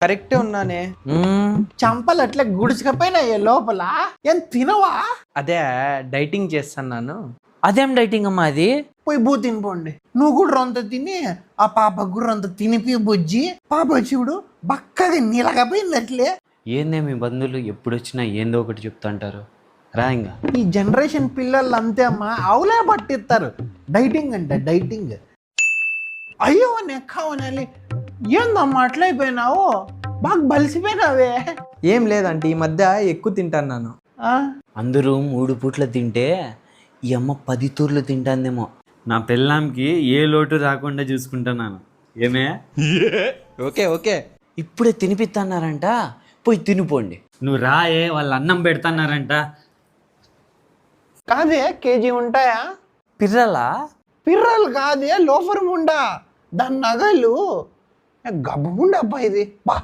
కరెక్టే ఉన్నానే. చంపలు అట్లా గుడిచకపోయినాయే లోపల. ఏం తినవా? అదే డైటింగ్ చేస్తున్నాను. అదేం డైటింగ్ అమ్మా అది? పోయి బూ తినిపోండి. నువ్వు కూడా రొంత తిని ఆ పాపకు కూడా రొంత తినిపి బుజ్జి. పాప చూడు బక్కగా నీలకపోయింది అట్లే. ఏందే మీ బంధువులు ఎప్పుడు వచ్చినా ఏందో ఒకటి చెప్తుంటారు. రా ఇంకా. ఈ జనరేషన్ పిల్లలు అంతే అమ్మా, అవులే పట్టిస్తారు. డైటింగ్ అంటే డైటింగ్. అయ్యో నెక్కావనాలి. ఏందమ్మా అట్లయిపోయినావు? బాగా బలిసిపోయినావే. ఏం లేదంటే ఈ మధ్య ఎక్కువ తింటాను. అందరూ 3 పూట్ల తింటే ఈ అమ్మ 10 తూర్లు తింటాందేమో. నా పెళ్ళాంకి ఏ లోటు రాకుండా చూసుకుంటున్నాను. ఏమే? Okay okay. ఇప్పుడే తినిపిస్తున్నారంట, పోయి తినిపోండి. నువ్వు రాయే, వాళ్ళు అన్నం పెడతాన్నారంట. కాదే కేజీ ఉంటాయా? పిర్రలా? పిర్రలు కాదే, లోఫర్ ముండా. దాని నగలు గబ్బగుండబ్బా ఇది. బా